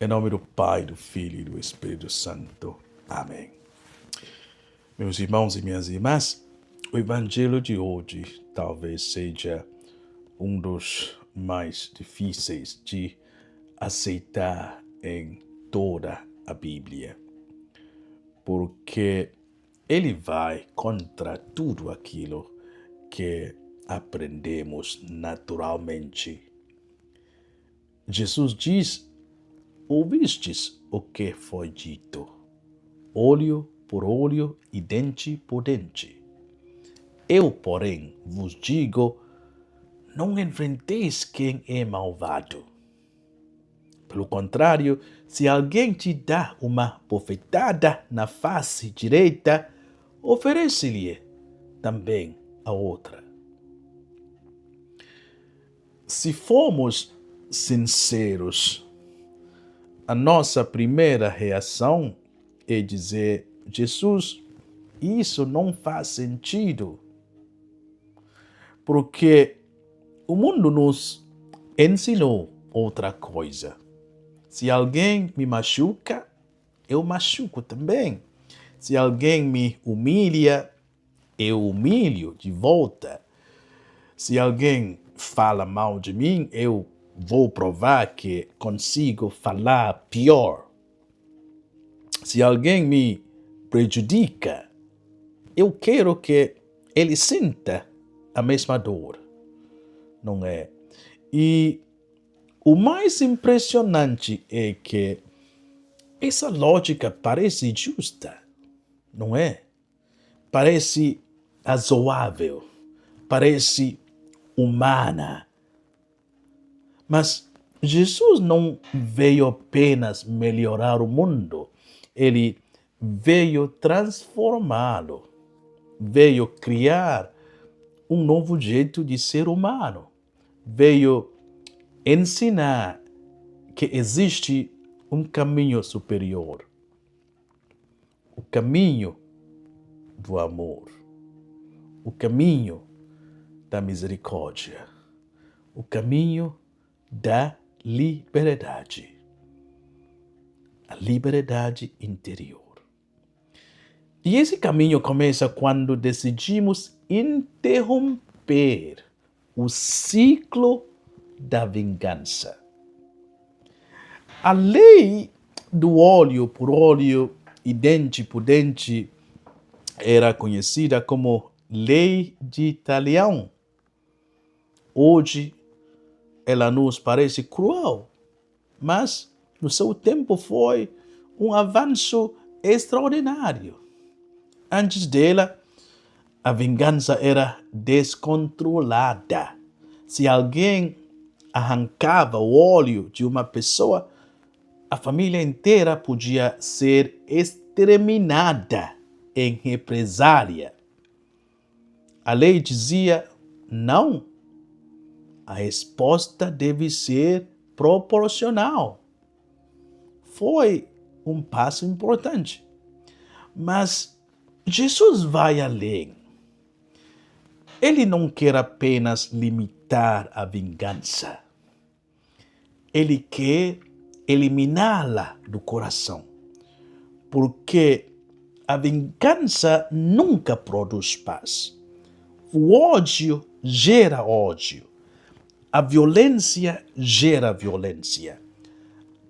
Em nome do Pai, do Filho e do Espírito Santo. Amém. Meus irmãos e minhas irmãs, o Evangelho de hoje talvez seja um dos mais difíceis de aceitar em toda a Bíblia, porque ele vai contra tudo aquilo que aprendemos naturalmente. Jesus diz: ouvistes o que foi dito, olho por olho e dente por dente. Eu, porém, vos digo, não enfrenteis quem é malvado. Pelo contrário, se alguém te dá uma bofetada na face direita, oferece-lhe também a outra. Se formos sinceros, a nossa primeira reação é dizer: Jesus, isso não faz sentido, porque o mundo nos ensinou outra coisa. Se alguém me machuca, eu machuco também. Se alguém me humilha, eu humilho de volta. Se alguém fala mal de mim, eu vou provar que consigo falar pior. Se alguém me prejudica, eu quero que ele sinta a mesma dor, não é? E o mais impressionante é que essa lógica parece justa, não é? Parece razoável, parece humana. Mas Jesus não veio apenas melhorar o mundo, ele veio transformá-lo, veio criar um novo jeito de ser humano, veio ensinar que existe um caminho superior, o caminho do amor, o caminho da misericórdia, o caminho da liberdade, a liberdade interior. E esse caminho começa quando decidimos interromper o ciclo da vingança. A lei do olho por olho e dente por dente era conhecida como lei de Talião. Hoje ela nos parece cruel, mas no seu tempo foi um avanço extraordinário. Antes dela, a vingança era descontrolada. Se alguém arrancava o olho de uma pessoa, a família inteira podia ser exterminada em represália. A lei dizia: não, a resposta deve ser proporcional. Foi um passo importante. Mas Jesus vai além. Ele não quer apenas limitar a vingança. Ele quer eliminá-la do coração. Porque a vingança nunca produz paz. O ódio gera ódio. A violência gera violência.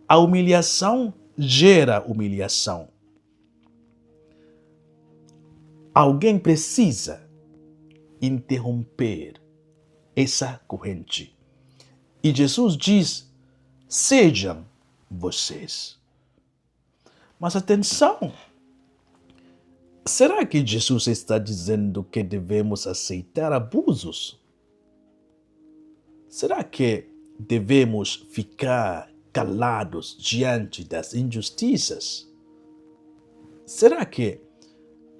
A humilhação gera humilhação. Alguém precisa interromper essa corrente. E Jesus diz: sejam vocês. Mas atenção! Será que Jesus está dizendo que devemos aceitar abusos? Será que devemos ficar calados diante das injustiças? Será que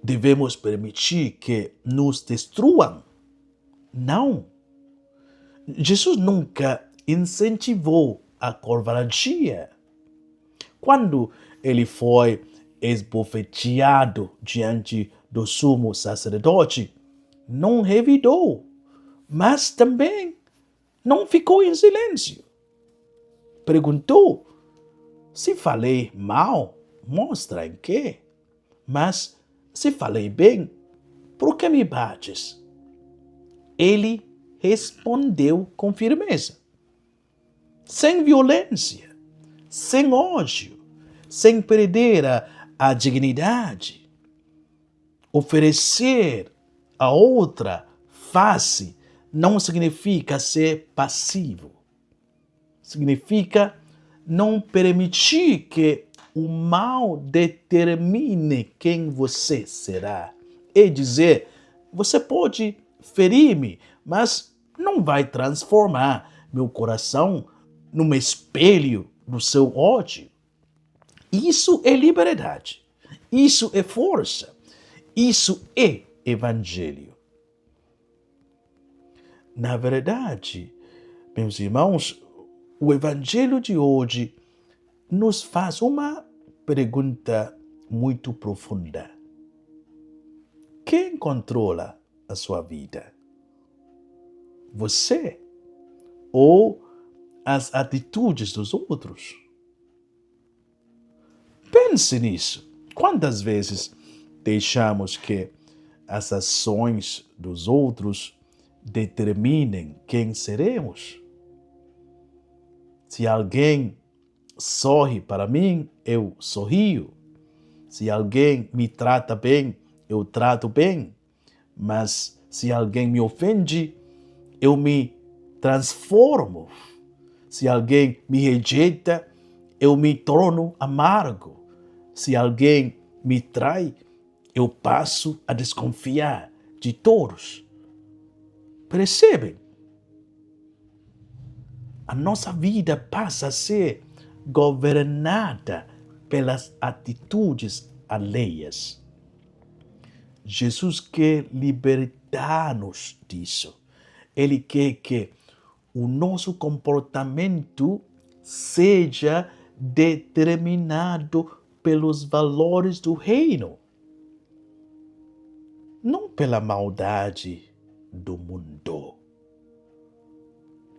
devemos permitir que nos destruam? Não. Jesus nunca incentivou a covardia. Quando ele foi esbofeteado diante do sumo sacerdote, não revidou, mas também não ficou em silêncio. Perguntou: Se falei mal, mostra em que. Mas se falei bem, por que me bates? Ele respondeu com firmeza, sem violência, sem ódio, sem perder a dignidade. Oferecer a outra face não significa ser passivo. Significa não permitir que o mal determine quem você será. É dizer, você pode ferir-me, mas não vai transformar meu coração num espelho do seu ódio. Isso é liberdade. Isso é força. Isso é evangelho. Na verdade, meus irmãos, o evangelho de hoje nos faz uma pergunta muito profunda. Quem controla a sua vida? Você ou as atitudes dos outros? Pense nisso. Quantas vezes deixamos que as ações dos outros determinem quem seremos? Se alguém sorri para mim, eu sorrio. Se alguém me trata bem, eu trato bem. Mas se alguém me ofende, eu me transformo. Se alguém me rejeita, eu me torno amargo. Se alguém me trai, eu passo a desconfiar de todos. Percebem? A nossa vida passa a ser governada pelas atitudes alheias. Jesus quer libertar-nos disso. Ele quer que o nosso comportamento seja determinado pelos valores do reino, não pela maldade do mundo,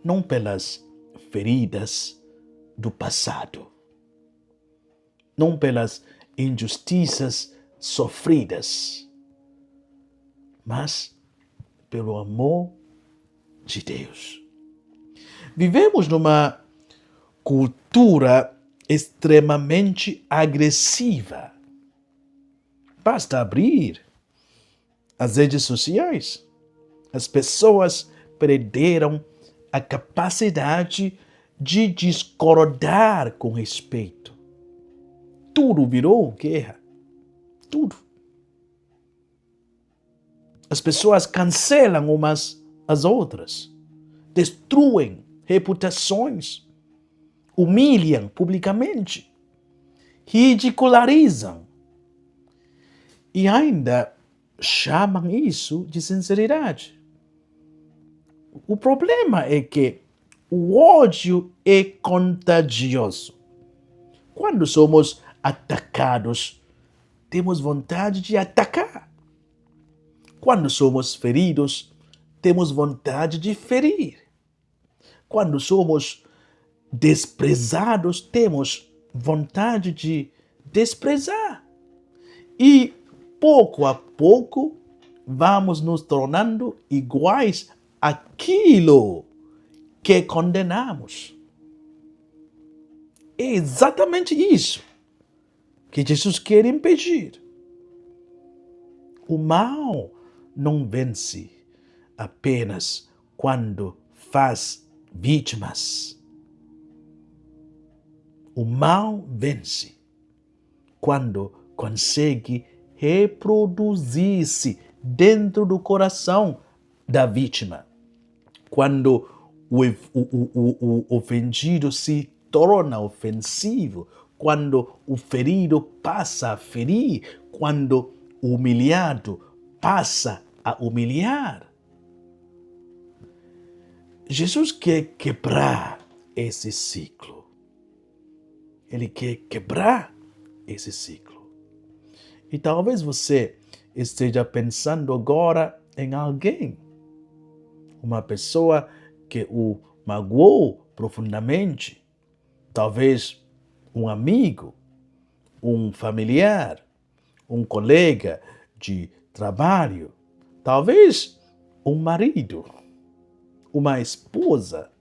não pelas feridas do passado, não pelas injustiças sofridas, mas pelo amor de Deus. Vivemos numa cultura extremamente agressiva. Basta abrir as redes sociais. As pessoas perderam a capacidade de discordar com respeito. Tudo virou guerra. Tudo. As pessoas cancelam umas às outras, destruem reputações, humilham publicamente, ridicularizam e ainda chamam isso de sinceridade. O problema é que o ódio é contagioso. Quando somos atacados, temos vontade de atacar. Quando somos feridos, temos vontade de ferir. Quando somos desprezados, temos vontade de desprezar. E pouco a pouco vamos nos tornando iguais àquilo que condenamos. É exatamente isso que Jesus quer impedir. O mal não vence apenas quando faz vítimas. O mal vence quando consegue reproduzir-se dentro do coração da vítima. Quando o ofendido se torna ofensivo, quando o ferido passa a ferir, quando o humilhado passa a humilhar. Jesus quer quebrar esse ciclo. Ele quer quebrar esse ciclo. E talvez você esteja pensando agora em alguém, uma pessoa que o magoou profundamente, talvez um amigo, um familiar, um colega de trabalho, talvez um marido, uma esposa,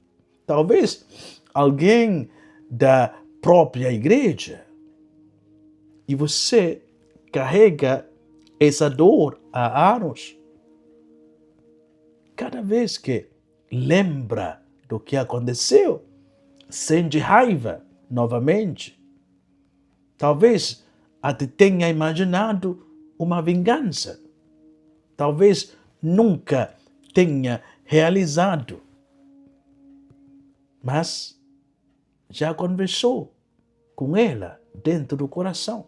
talvez alguém da própria igreja. E você carrega essa dor há anos. Cada vez que lembra do que aconteceu, sente raiva novamente. Talvez até tenha imaginado uma vingança. Talvez nunca tenha realizado. Mas já conversou com ela dentro do coração.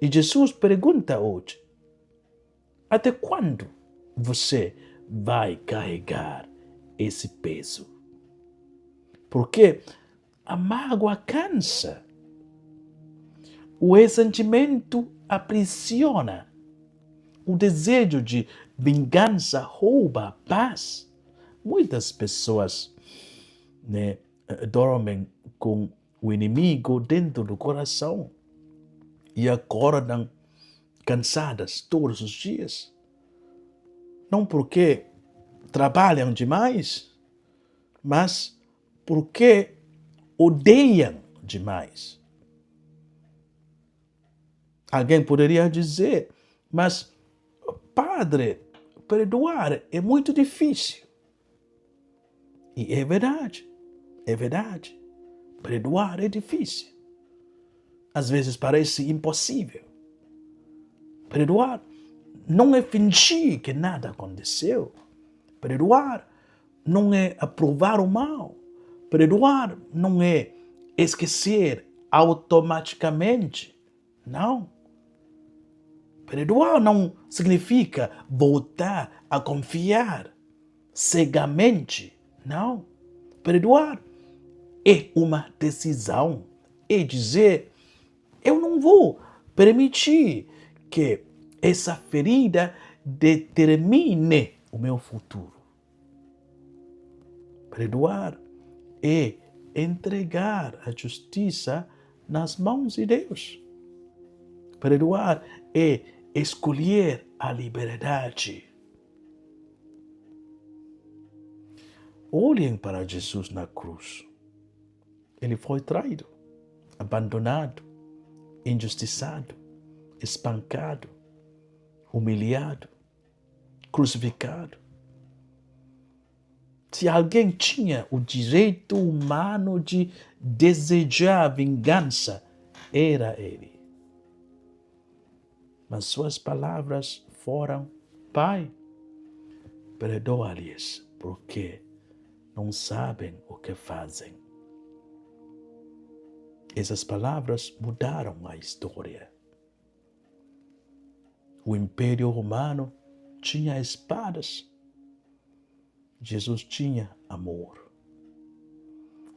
E Jesus pergunta hoje: até quando você vai carregar esse peso? Porque a mágoa cansa. O ressentimento aprisiona. O desejo de vingança rouba a paz. Muitas pessoas, dormem com o inimigo dentro do coração e acordam cansadas todos os dias. Não porque trabalham demais, mas porque odeiam demais. Alguém poderia dizer, mas padre, perdoar é muito difícil. E é verdade, é verdade. Perdoar é difícil. Às vezes parece impossível. Perdoar não é fingir que nada aconteceu. Perdoar não é aprovar o mal. Perdoar não é esquecer automaticamente. Não. Perdoar não significa voltar a confiar cegamente. Não. Perdoar é uma decisão. É dizer, eu não vou permitir que essa ferida determine o meu futuro. Perdoar é entregar a justiça nas mãos de Deus. Perdoar é escolher a liberdade. Olhem para Jesus na cruz. Ele foi traído, abandonado, injustiçado, espancado, humilhado, crucificado. Se alguém tinha o direito humano de desejar vingança, era ele. Mas suas palavras foram: Pai, perdoa-lhes, porque não sabem o que fazem. Essas palavras mudaram a história. O Império Romano tinha espadas. Jesus tinha amor.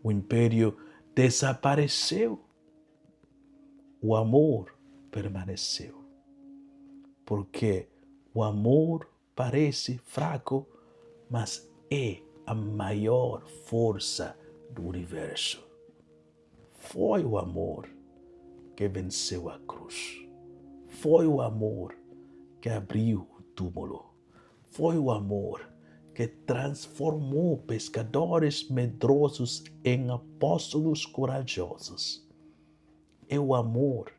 O Império desapareceu. O amor permaneceu. Porque o amor parece fraco, mas é a maior força do universo. Foi o amor que venceu a cruz. Foi o amor que abriu o túmulo. Foi o amor que transformou pescadores medrosos em apóstolos corajosos. É o amor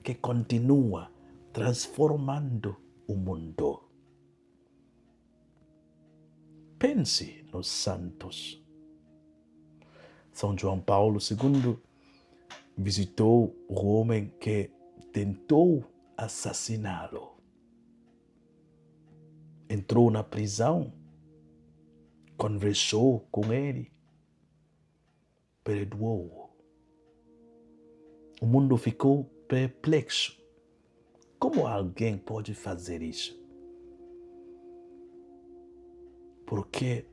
que continua transformando o mundo. Pense nos santos. São João Paulo II visitou o homem que tentou assassiná-lo. Entrou na prisão, conversou com ele, perdoou-o. O mundo ficou perplexo. Como alguém pode fazer isso? Porque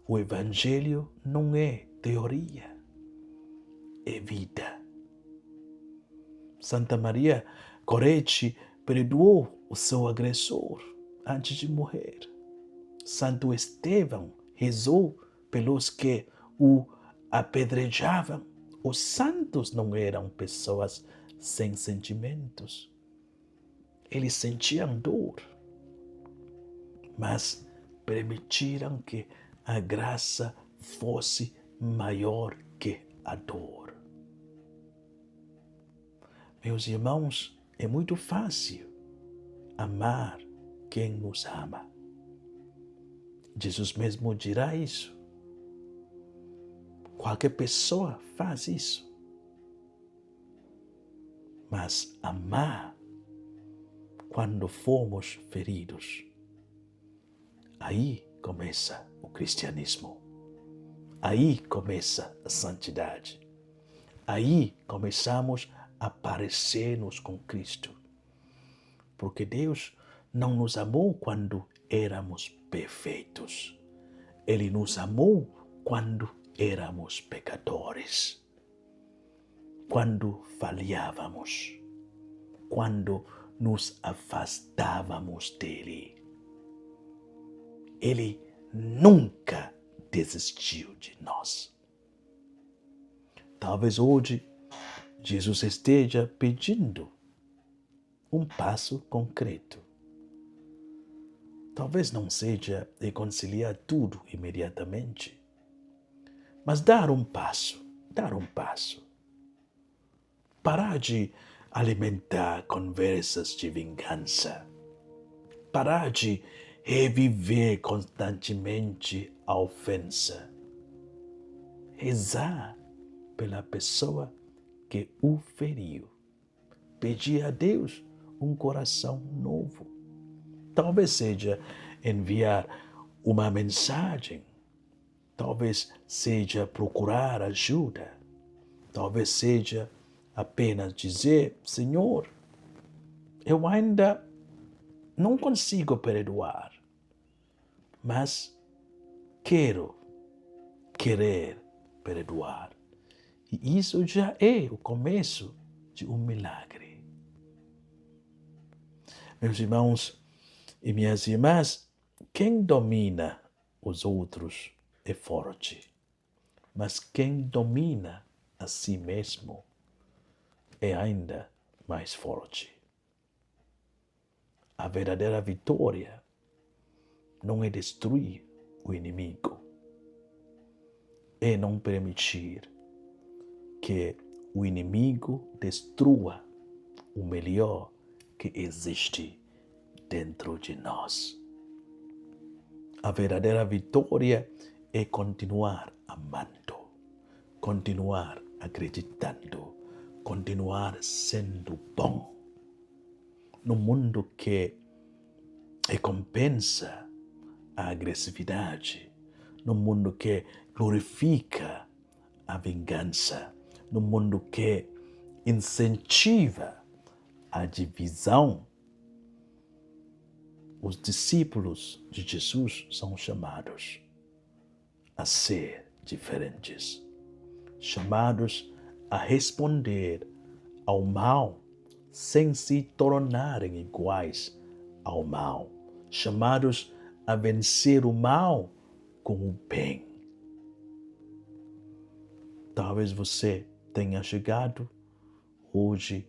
o Evangelho não é teoria, é vida. Santa Maria Goretti perdoou o seu agressor antes de morrer. Santo Estevão rezou pelos que o apedrejavam. Os santos não eram pessoas sem sentimentos. Eles sentiam dor, mas permitiram que a graça fosse maior que a dor. Meus irmãos, é muito fácil amar quem nos ama. Jesus mesmo dirá isso. Qualquer pessoa faz isso. Mas amar quando fomos feridos, aí começa o cristianismo. Aí começa a santidade. Aí começamos a parecer-nos com Cristo. Porque Deus não nos amou quando éramos perfeitos. Ele nos amou quando éramos pecadores. Quando falhávamos. Quando nos afastávamos dele. Ele nunca desistiu de nós. Talvez hoje Jesus esteja pedindo um passo concreto. Talvez não seja reconciliar tudo imediatamente, mas dar um passo. Parar de alimentar conversas de vingança. Parar de reviver constantemente a ofensa. Rezar pela pessoa que o feriu. Pedir a Deus um coração novo. Talvez seja enviar uma mensagem. Talvez seja procurar ajuda. Talvez seja apenas dizer: Senhor, eu ainda não consigo perdoar, mas querer perdoar. E isso já é o começo de um milagre. Meus irmãos e minhas irmãs, quem domina os outros é forte, mas quem domina a si mesmo é ainda mais forte. A verdadeira vitória não é destruir o inimigo, é não permitir que o inimigo destrua o melhor que existe dentro de nós. A verdadeira vitória é continuar amando, continuar acreditando, continuar sendo bom. Num mundo que recompensa a agressividade, num mundo que glorifica a vingança, num mundo que incentiva a divisão, os discípulos de Jesus são chamados a ser diferentes, chamados a responder ao mal sem se tornarem iguais ao mal, chamados a vencer o mal com o bem. Talvez você tenha chegado hoje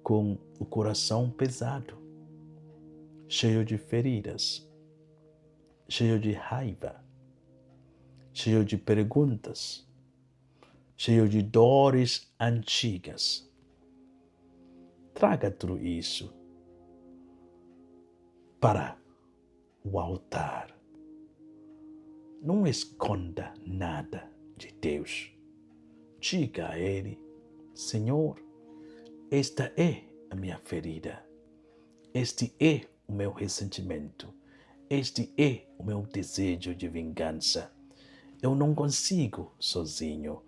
com o coração pesado, cheio de feridas, cheio de raiva, cheio de perguntas, cheio de dores antigas. Traga tudo isso para o altar. Não esconda nada de Deus. Diga a Ele: Senhor, esta é a minha ferida. Este é o meu ressentimento. Este é o meu desejo de vingança. Eu não consigo sozinho,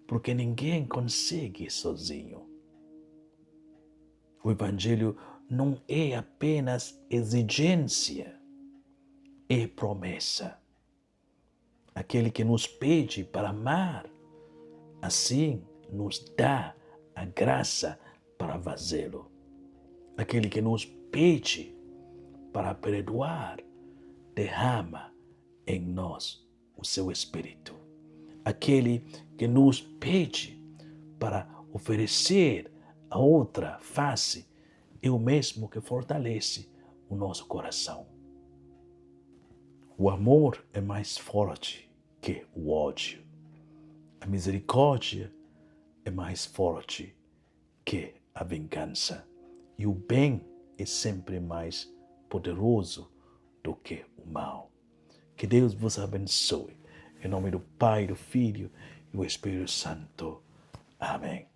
porque ninguém consegue sozinho. O Evangelho não é apenas exigência, é promessa. Aquele que nos pede para amar, assim nos dá a graça para fazê-lo. Aquele que nos pede para perdoar, derrama em nós o seu Espírito. Aquele que nos pede para oferecer a outra face é o mesmo que fortalece o nosso coração. O amor é mais forte que o ódio. A misericórdia é mais forte que a vingança. E o bem é sempre mais poderoso do que o mal. Que Deus vos abençoe. Em nome do Pai, do Filho e do Espírito Santo. Amém.